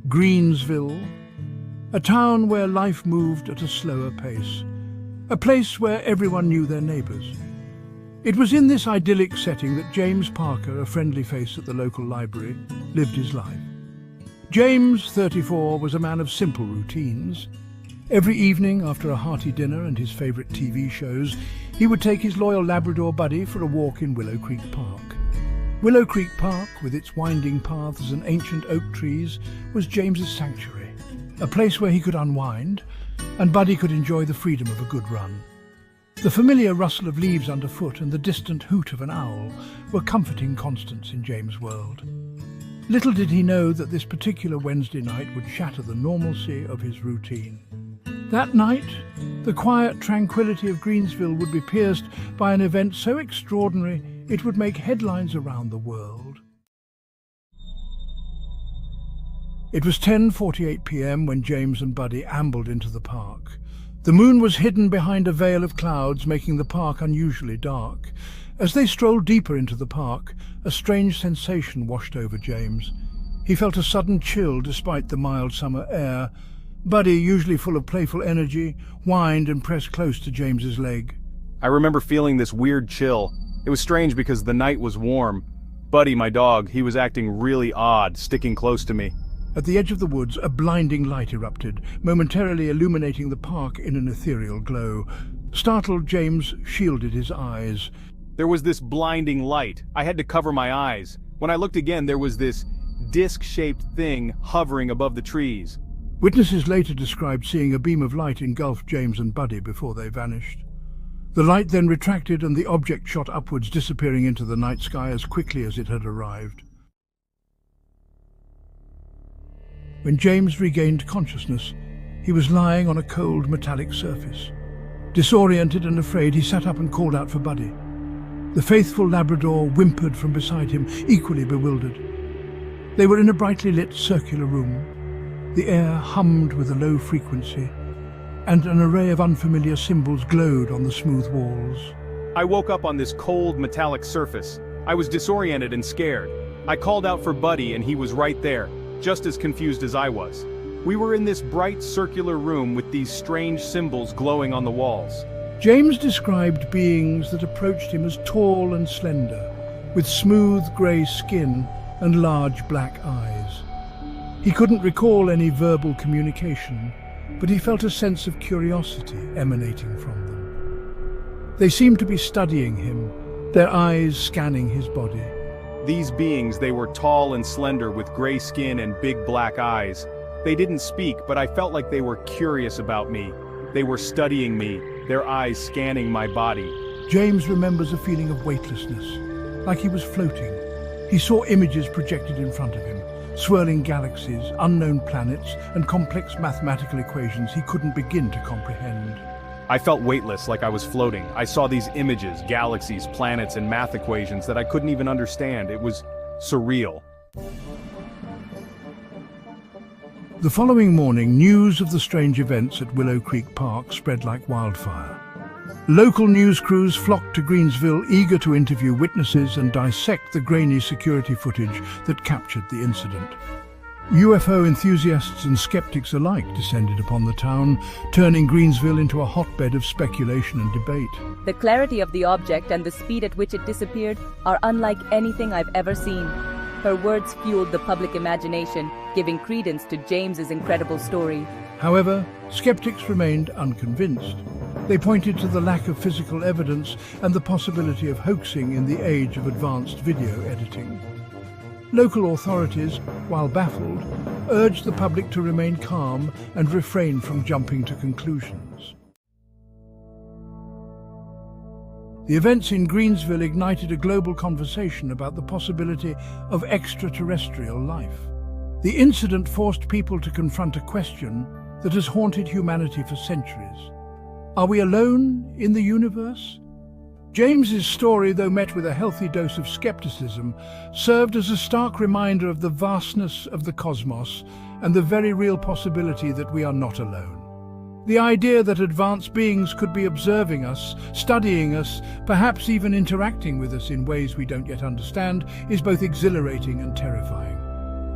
Greensville, a town where life moved at a slower pace, a place where everyone knew their neighbours. It was in this idyllic setting that James Parker, a friendly face at the local library, lived his life. James, 34, was a man of simple routines. Every evening, after a hearty dinner and his favourite TV shows, he would take his loyal Labrador buddy for a walk in Willow Creek Park. Willow Creek Park, with its winding paths and ancient oak trees, was James's sanctuary, a place where he could unwind, and Buddy could enjoy the freedom of a good run. The familiar rustle of leaves underfoot and the distant hoot of an owl were comforting constants in James' world. Little did he know that this particular Wednesday night would shatter the normalcy of his routine. That night, the quiet tranquility of Greensville would be pierced by an event so extraordinary it would make headlines around the world. It was 10:48 p.m. when James and Buddy ambled into the park. The moon was hidden behind a veil of clouds, making the park unusually dark. As they strolled deeper into the park, a strange sensation washed over James. He felt a sudden chill despite the mild summer air. Buddy, usually full of playful energy, whined and pressed close to James's leg. I remember feeling this weird chill. It was strange because the night was warm. Buddy, my dog, he was acting really odd, sticking close to me. At the edge of the woods, a blinding light erupted, momentarily illuminating the park in an ethereal glow. Startled, James shielded his eyes. There was this blinding light. I had to cover my eyes. When I looked again, there was this disc-shaped thing hovering above the trees. Witnesses later described seeing a beam of light engulf James and Buddy before they vanished. The light then retracted and the object shot upwards, disappearing into the night sky as quickly as it had arrived. When James regained consciousness, he was lying on a cold metallic surface. Disoriented and afraid, he sat up and called out for Buddy. The faithful Labrador whimpered from beside him, equally bewildered. They were in a brightly lit circular room. The air hummed with a low frequency, and an array of unfamiliar symbols glowed on the smooth walls. I woke up on this cold metallic surface. I was disoriented and scared. I called out for Buddy and he was right there, just as confused as I was. We were in this bright circular room with these strange symbols glowing on the walls. James described beings that approached him as tall and slender, with smooth grey skin and large black eyes. He couldn't recall any verbal communication, but he felt a sense of curiosity emanating from them. They seemed to be studying him, their eyes scanning his body. These beings, they were tall and slender with gray skin and big black eyes. They didn't speak, but I felt like they were curious about me. They were studying me, their eyes scanning my body. James remembers a feeling of weightlessness, like he was floating. He saw images projected in front of him, swirling galaxies, unknown planets, and complex mathematical equations he couldn't begin to comprehend. I felt weightless, like I was floating. I saw these images, galaxies, planets, and math equations that I couldn't even understand. It was surreal. The following morning, news of the strange events at Willow Creek Park spread like wildfire. Local news crews flocked to Greensville, eager to interview witnesses and dissect the grainy security footage that captured the incident. UFO enthusiasts and skeptics alike descended upon the town, turning Greensville into a hotbed of speculation and debate. The clarity of the object and the speed at which it disappeared are unlike anything I've ever seen. Her words fueled the public imagination, giving credence to James's incredible story. However, skeptics remained unconvinced. They pointed to the lack of physical evidence and the possibility of hoaxing in the age of advanced video editing. Local authorities, while baffled, urged the public to remain calm and refrain from jumping to conclusions. The events in Greensville ignited a global conversation about the possibility of extraterrestrial life. The incident forced people to confront a question that has haunted humanity for centuries. Are we alone in the universe? James's story, though met with a healthy dose of skepticism, served as a stark reminder of the vastness of the cosmos and the very real possibility that we are not alone. The idea that advanced beings could be observing us, studying us, perhaps even interacting with us in ways we don't yet understand, is both exhilarating and terrifying.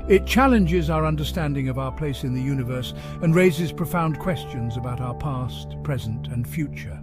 It challenges our understanding of our place in the universe and raises profound questions about our past, present, and future.